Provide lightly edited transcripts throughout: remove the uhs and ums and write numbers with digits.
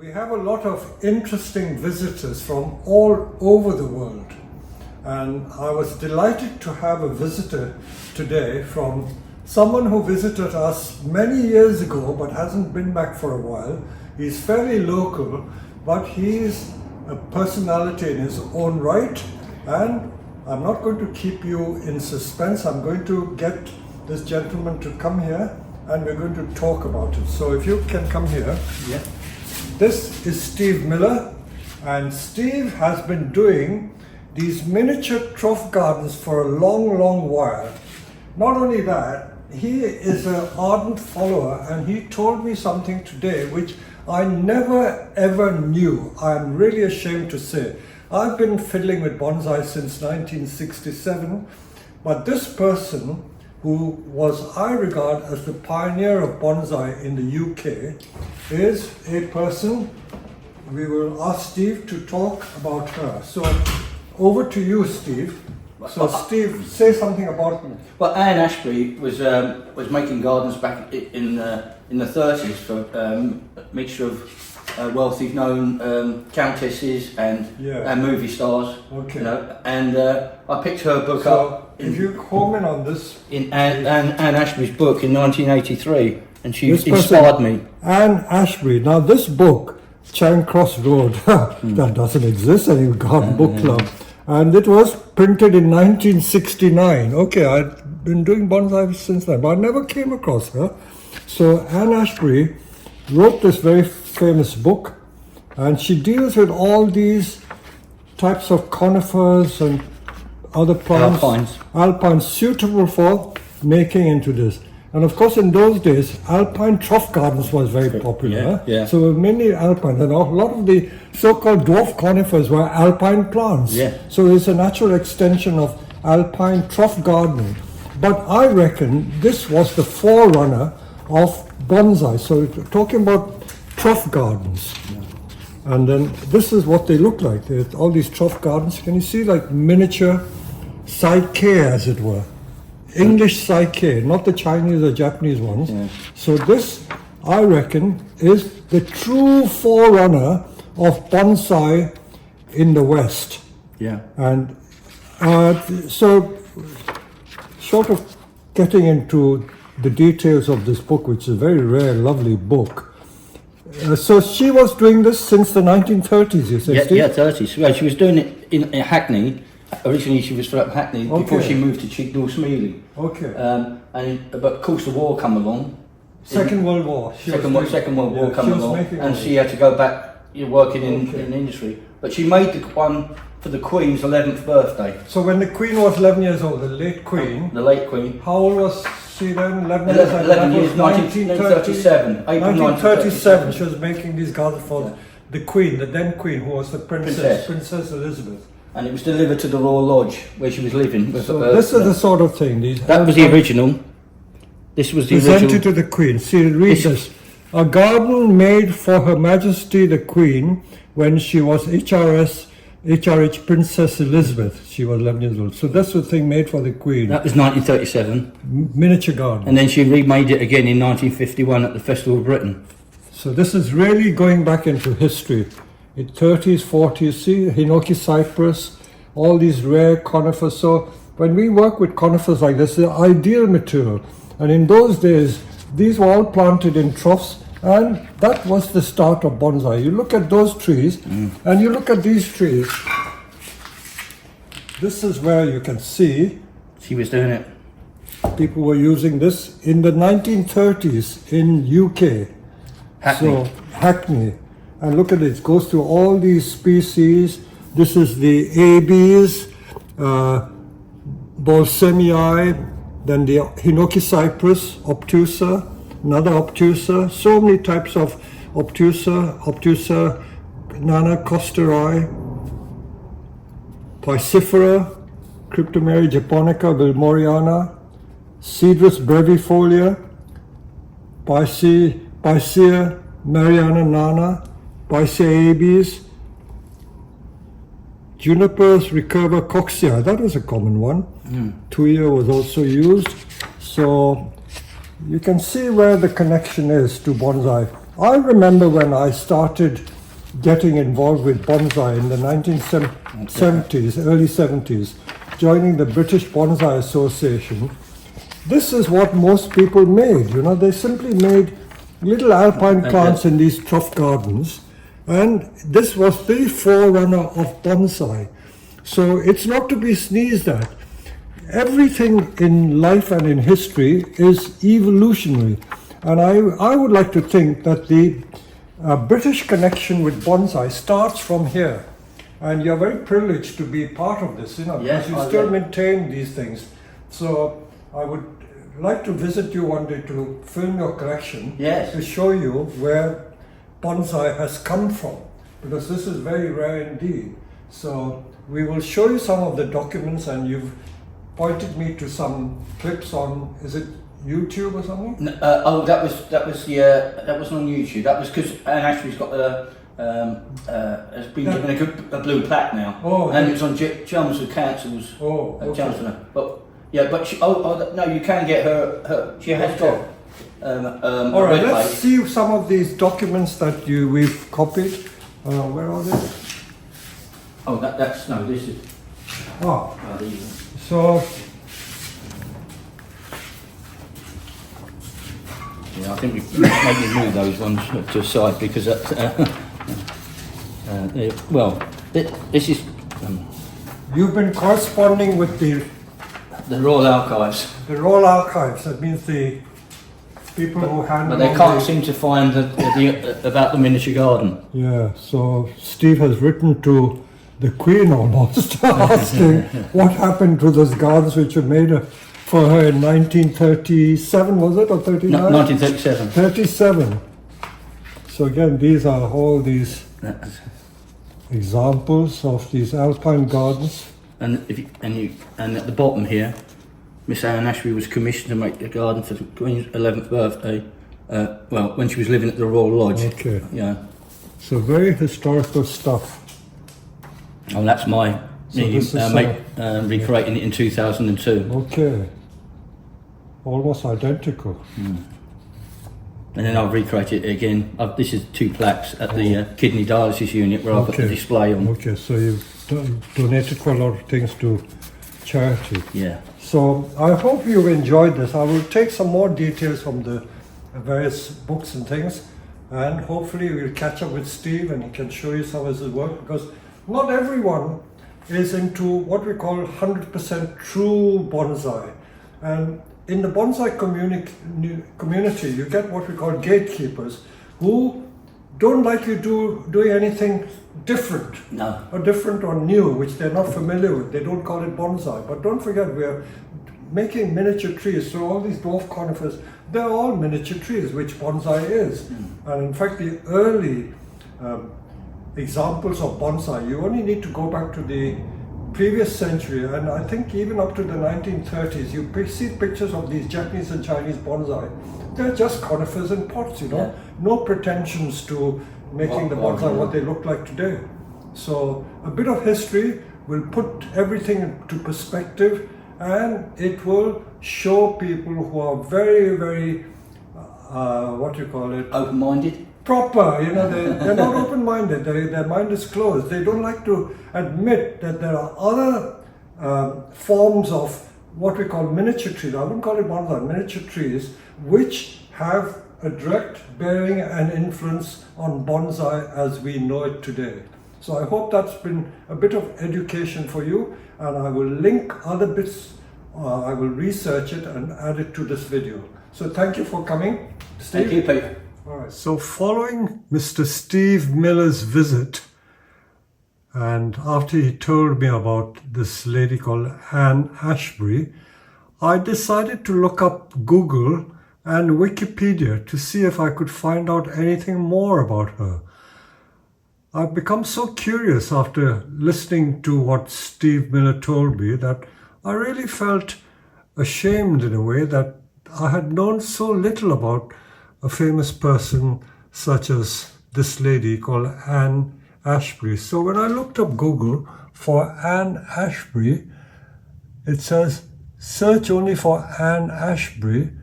We have a lot of interesting visitors from all over the world, and I was delighted to have a visitor today from someone who visited us many years ago but hasn't been back for a while. He's fairly local, but he's a personality in his own right, and I'm not going to keep you in suspense. I'm going to get this gentleman to come here and we're going to talk about it. So if you can come here. Yeah. This is Steve Miller, and Steve has been doing these miniature trough gardens for a long while. Not only that, he is an ardent follower, and he told me something today which I never ever knew. I'm really ashamed to say. I've been fiddling with bonsai since 1967, but this person, who was, I regard, as the pioneer of bonsai in the UK, is a person we will ask Steve to talk about her. So over to you, Steve. So Steve, say something about me. Well, Anne Ashberry was making gardens back in the 30s for a mixture of wealthy known countesses and movie stars. Okay. You know, and I picked her book up. If you home in on this, in Anne Ashberry's book in 1983, and she inspired me. Anne Ashberry. Now this book, Charing Cross Road, that doesn't exist any garden book club, and it was printed in 1969. Okay, I'd been doing bonsai since then, but I never came across her. So Anne Ashberry wrote this very famous book, and she deals with all these types of conifers and other plants, alpines suitable for making into this. And of course, in those days, alpine trough gardens was very popular. Yeah. So many alpines, and a lot of the so-called dwarf conifers were alpine plants. Yeah. So it's a natural extension of alpine trough gardening. But I reckon this was the forerunner of bonsai. So talking about trough gardens. Yeah. And then this is what they look like. There's all these trough gardens. Can you see, like miniature Psyche, as it were? English Psyche, not the Chinese or Japanese ones. Yeah. So this, I reckon, is the true forerunner of bonsai in the West. Yeah. And so, short of getting into the details of this book, which is a very rare, lovely book. So she was doing this since the 1930s, you said, Steve? Yeah, 30s. Well, she was doing it in Hackney. Originally, she was from Hackney before she moved to Chignall Smealy. Okay. But of course, the war come along. Second World War. Second World War come along, and she had to go back working in industry. But she made the one for the Queen's 11th birthday. So when the Queen was 11 years old, the late Queen. The late Queen. How old was she then? 11 years, 1937. April 1937. She was making these gardens for the Queen, the then Queen, who was the Princess Elizabeth. And it was delivered to the Royal Lodge where she was living. So this is the sort of thing. That was the original. This was the original. Presented to the Queen. See, read this. A garden made for Her Majesty the Queen when she was HRH Princess Elizabeth. She was 11 years old. So that's the thing made for the Queen. That was 1937. Miniature garden. And then she remade it again in 1951 at the Festival of Britain. So this is really going back into history. In 30s, 40s, see, Hinoki cypress, all these rare conifers. So when we work with conifers like this, they're ideal material. And in those days, these were all planted in troughs, and that was the start of bonsai. You look at those trees, and you look at these trees. This is where you can see she was doing it. People were using this in the 1930s in UK. Hackney. So Hackney. And look at it, it goes through all these species. This is the ABs, Balsamii, then the Hinoki cypress, obtusa, another obtusa, so many types of obtusa, Nana costeri, Piscifera, Cryptomeria japonica, Wilmoriana, Cedrus brevifolia, Picea Mariana nana, Bonsai ABs, Junipers recurva coxia, that was a common one. Tuya was also used. So you can see where the connection is to bonsai. I remember when I started getting involved with bonsai in the 1970s, early 70s, joining the British Bonsai Association. This is what most people made, you know, they simply made little alpine plants in these trough gardens, and this was the forerunner of bonsai. So it's not to be sneezed at. Everything in life and in history is evolutionary, and I would like to think that the British connection with bonsai starts from here, and you're very privileged to be part of this, you know, because you still maintain these things. So I would like to visit you one day to film your collection, to show you where bonsai has come from, because this is very rare indeed. So we will show you some of the documents, and you've pointed me to some clips on, is it YouTube or something? No, that wasn't on YouTube. That was because Anne Ashberry's got has been given a blue plaque now, and it was on Chelmsford Council's. Chelmsford. But no, you can get her. She has got. All right, let's see some of these documents that we've copied. Where are they? Oh, that's no. This is. So. Yeah, I think we maybe move those ones to the side because that's. This is. You've been corresponding with the Royal Archives. The Royal Archives. That means the people who handle. But they can't seem to find about the miniature garden. Yeah. So Steve has written to the Queen almost, asking what happened to those gardens which were made for her in 1937, was it, or 39? No, 1937. 37. So again, these are all these examples of these alpine gardens. And at the bottom here, Miss Anne Ashberry was commissioned to make the garden for the Queen's 11th birthday. When she was living at the Royal Lodge. Okay. Yeah. So very historical stuff. Oh, that's my recreating it in 2002. Okay. Almost identical. And then I've recreated it again. This is 2 plaques at the kidney dialysis unit where I've got the display on. Okay, so you've donated quite a lot of things to charity. Yeah. So I hope you've enjoyed this. I will take some more details from the various books and things, and hopefully we'll catch up with Steve and he can show you some of his work, because not everyone is into what we call 100% true bonsai. And in the bonsai community, you get what we call gatekeepers who don't like you doing anything different. No. Or different or new, which they're not familiar with. They don't call it bonsai. But don't forget, we're making miniature trees. So all these dwarf conifers, they're all miniature trees, which bonsai is. And in fact, the early examples of bonsai, you only need to go back to the previous century, and I think even up to the 1930s, you see pictures of these Japanese and Chinese bonsai. They're just conifers in pots, you know. Yeah. No pretensions to making the bonsai what they look like today. So a bit of history will put everything into perspective, and it will show people who are very, very, open-minded? Proper, you know, they're not open-minded, their mind is closed. They don't like to admit that there are other forms of what we call miniature trees. I wouldn't call it bonsai, miniature trees, which have a direct bearing and influence on bonsai as we know it today. So I hope that's been a bit of education for you, and I will link other bits, I will research it and add it to this video. So thank you for coming, Steve. Thank you, Pete. All right. So following Mr. Steve Miller's visit, and after he told me about this lady called Anne Ashberry, I decided to look up Google and Wikipedia to see if I could find out anything more about her. I've become so curious after listening to what Steve Miller told me that I really felt ashamed in a way that I had known so little about a famous person such as this lady called Anne Ashberry. So when I looked up Google for Anne Ashberry, it says search only for Anne Ashberry,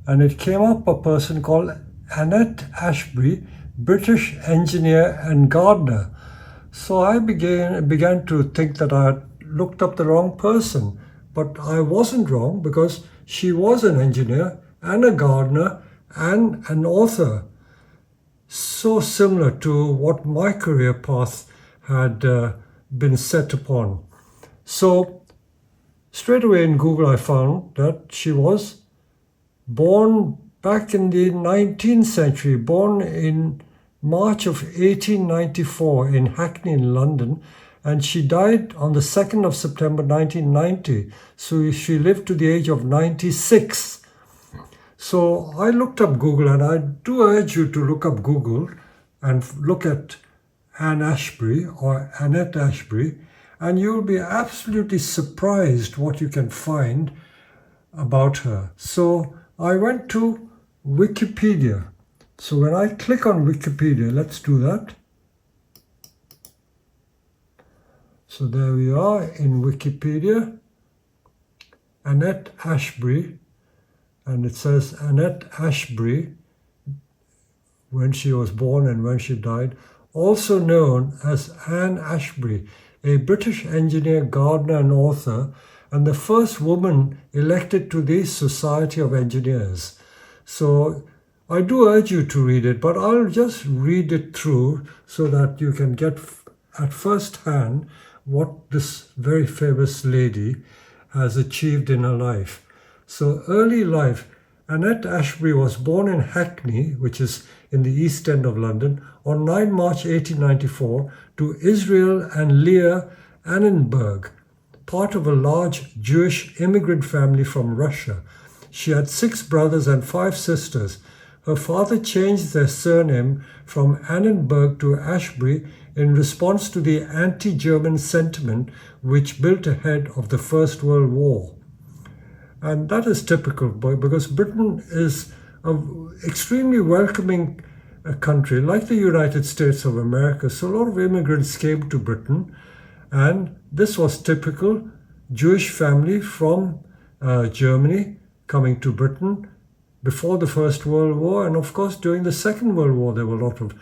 and it came up a person called Annette Ashberry, British engineer and gardener. So I began to think that I had looked up the wrong person, but I wasn't wrong because she was an engineer and a gardener and an author. So similar to what my career path had been set upon. So straight away in Google I found that she was born back in the 19th century, born in March of 1894 in Hackney in London, and she died on the 2nd of September 1990. So she lived to the age of 96. So I looked up Google, and I do urge you to look up Google and look at Anne Ashberry or Annette Ashberry, and you'll be absolutely surprised what you can find about her. So I went to Wikipedia. So when I click on Wikipedia, let's do that. So there we are in Wikipedia, Annette Ashberry, and it says Annette Ashberry, when she was born and when she died, also known as Anne Ashberry, a British engineer, gardener and author, and the first woman elected to the Society of Engineers. So I do urge you to read it, but I'll just read it through so that you can get at first hand what this very famous lady has achieved in her life. So early life, Annette Ashberry was born in Hackney, which is in the East End of London, on 9 March 1894 to Israel and Leah Annenberg, part of a large Jewish immigrant family from Russia. She had 6 brothers and 5 sisters. Her father changed their surname from Annenberg to Ashberry in response to the anti-German sentiment which built ahead of the First World War. And that is typical because Britain is an extremely welcoming country, like the United States of America. So a lot of immigrants came to Britain, and this was typical Jewish family from Germany coming to Britain before the First World War, and of course during the Second World War there were a lot of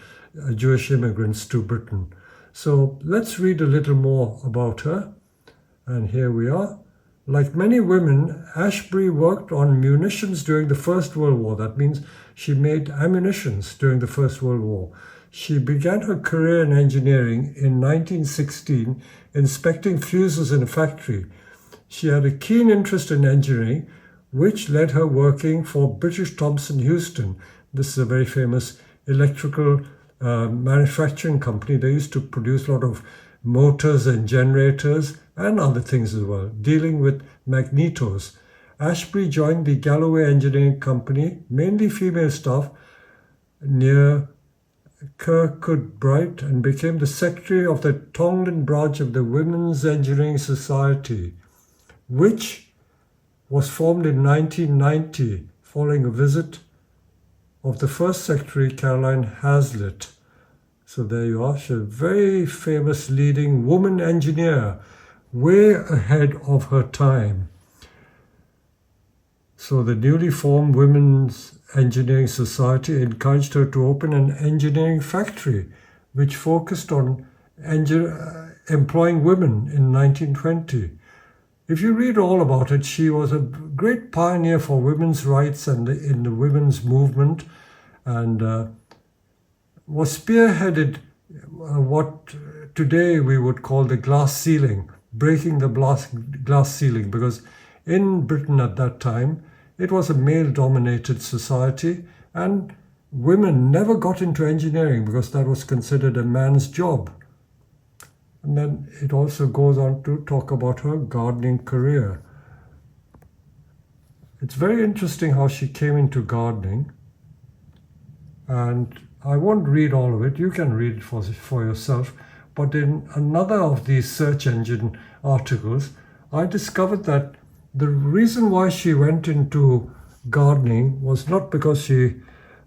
Jewish immigrants to Britain. So let's read a little more about her, and here we are. Like many women, Ashberry worked on munitions during the First World War. That means she made ammunitions during the First World War. She began her career in engineering in 1916, inspecting fuses in a factory. She had a keen interest in engineering, which led her working for British Thomson Houston. This is a very famous electrical manufacturing company. They used to produce a lot of motors and generators and other things as well, dealing with magnetos. Ashberry joined the Galloway Engineering Company, mainly female staff, near Kirkcudbright, and became the secretary of the Tonglen branch of the Women's Engineering Society, which was formed in 1990 following a visit of the first secretary, Caroline Hazlitt. So there you are. She's a very famous leading woman engineer, way ahead of her time. So the newly formed Women's Engineering Society encouraged her to open an engineering factory, which focused on employing women in 1920. If you read all about it, she was a great pioneer for women's rights and in the women's movement, and was spearheaded what today we would call the glass ceiling, breaking the glass ceiling, because in Britain at that time, it was a male-dominated society, and women never got into engineering because that was considered a man's job. And then it also goes on to talk about her gardening career. It's very interesting how she came into gardening, and I won't read all of it. You can read it for yourself. But in another of these search engine articles, I discovered that the reason why she went into gardening was not because she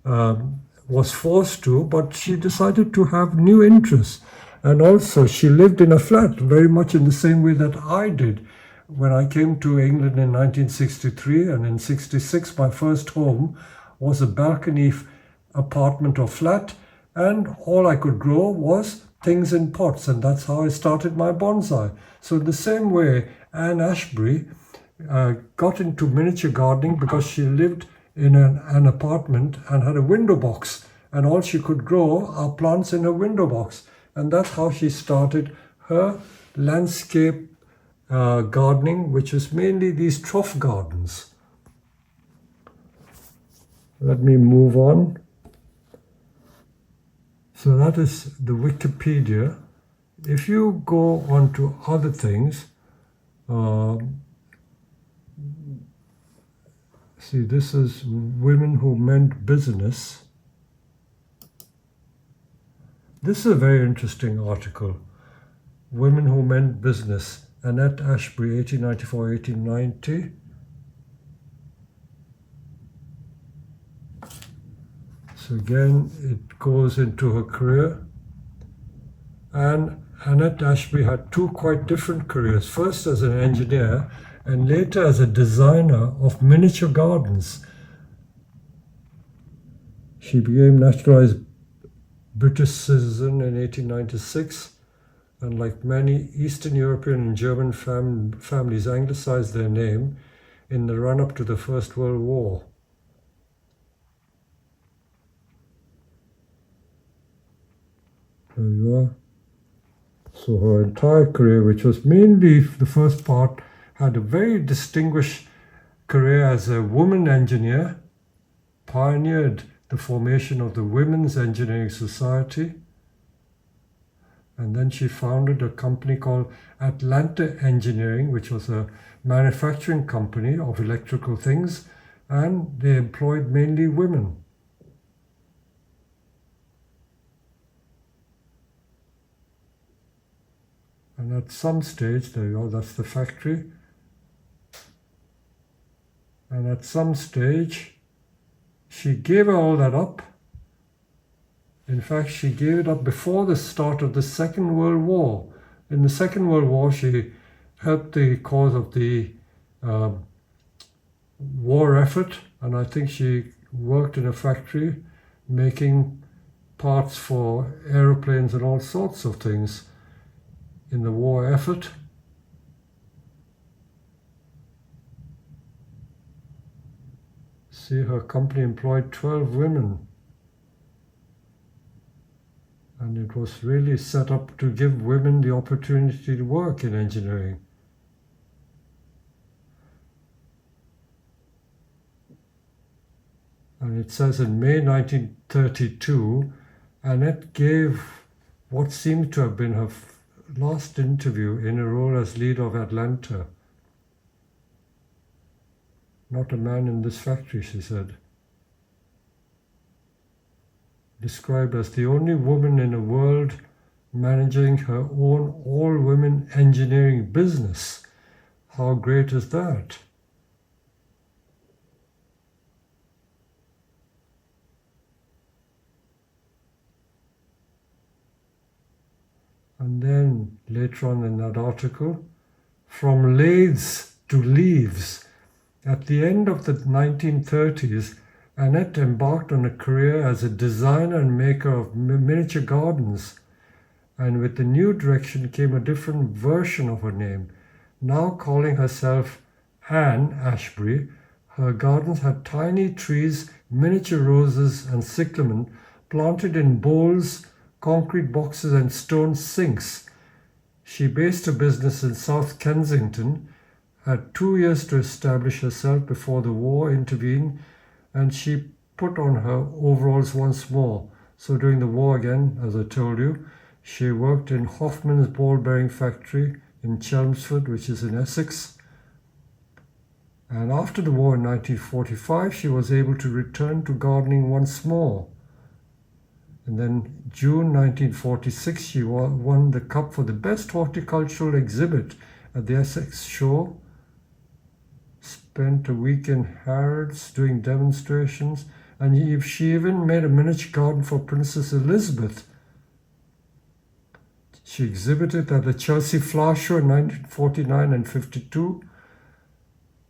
was forced to, but she decided to have new interests. And also she lived in a flat very much in the same way that I did. When I came to England in 1963 and in 66, my first home was a balcony apartment or flat, and all I could grow was things in pots, and that's how I started my bonsai. So the same way Anne Ashberry got into miniature gardening because she lived in an apartment and had a window box, and all she could grow are plants in her window box, and that's how she started her landscape gardening, which is mainly these trough gardens. Let me move on. So that is the Wikipedia. If you go on to other things, see, this is Women Who Meant Business. This is a very interesting article. Women Who Meant Business, Anne Ashberry, 1894-1890. So again, it goes into her career. And Anne Ashberry had two quite different careers. First as an engineer, and later as a designer of miniature gardens. She became naturalized British citizen in 1896, and like many Eastern European and German families, anglicized their name in the run-up to the First World War. There you are. So her entire career, which was mainly the first part, had a very distinguished career as a woman engineer, pioneered the formation of the Women's Engineering Society, and then she founded a company called Atlanta Engineering, which was a manufacturing company of electrical things, and they employed mainly women. And at some stage, there you go, that's the factory. And at some stage, she gave all that up. In fact, she gave it up before the start of the Second World War. In the Second World War, she helped the cause of the war effort, and I think she worked in a factory making parts for aeroplanes and all sorts of things in the war effort. See, her company employed 12 women, and it was really set up to give women the opportunity to work in engineering. And it says in May 1932, Annette gave what seemed to have been her last interview in a role as leader of Atlanta. Not a man in this factory, she said. Described as the only woman in the world managing her own all-women engineering business. How great is that? And then later on in that article, from lathes to leaves. At the end of the 1930s, Annette embarked on a career as a designer and maker of miniature gardens. And with the new direction came a different version of her name. Now calling herself Anne Ashberry, her gardens had tiny trees, miniature roses and cyclamen planted in bowls, concrete boxes and stone sinks. She based her business in South Kensington, had 2 years to establish herself before the war intervened, and she put on her overalls once more. So during the war again, as I told you, she worked in Hoffman's ball bearing factory in Chelmsford, which is in Essex. And after the war in 1945, she was able to return to gardening once more. And then June 1946, she won the cup for the best horticultural exhibit at the Essex Show. Spent a week in Herons doing demonstrations, and she even made a miniature garden for Princess Elizabeth. She exhibited at the Chelsea Flower Show in 1949 and 52,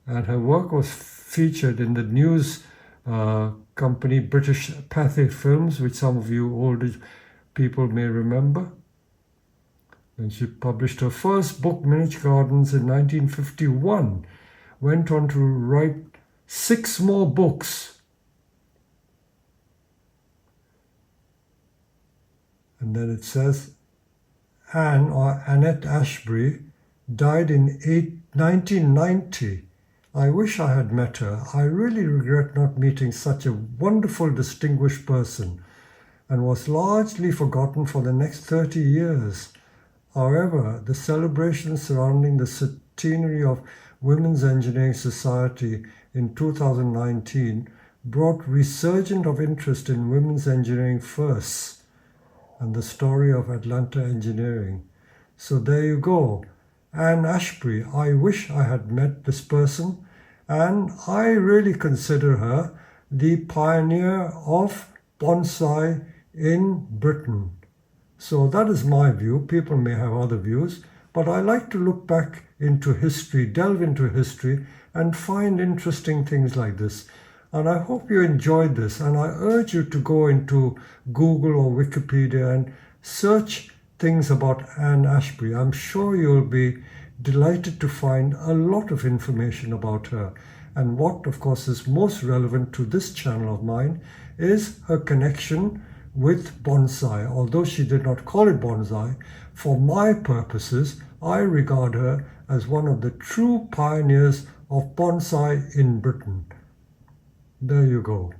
and her work was featured in the news company, British Pathé Films, which some of you older people may remember. And she published her first book, Miniature Gardens, in 1951. Went on to write 6 more books. And then it says, Anne, or Annette Ashberry, died in 1990. I wish I had met her. I really regret not meeting such a wonderful, distinguished person, and was largely forgotten for the next 30 years. However, the celebrations surrounding the centenary of Women's Engineering Society in 2019 brought resurgence of interest in women's engineering firsts and the story of Atlanta engineering. So there you go. Anne Ashberry. I wish I had met this person, and I really consider her the pioneer of bonsai in Britain. So that is my view. People may have other views, but I like to look back into history, delve into history, and find interesting things like this. And I hope you enjoyed this, and I urge you to go into Google or Wikipedia and search things about Anne Ashberry. I'm sure you'll be delighted to find a lot of information about her. And what, of course, is most relevant to this channel of mine is her connection with bonsai. Although she did not call it bonsai, for my purposes, I regard her as one of the true pioneers of bonsai in Britain. There you go.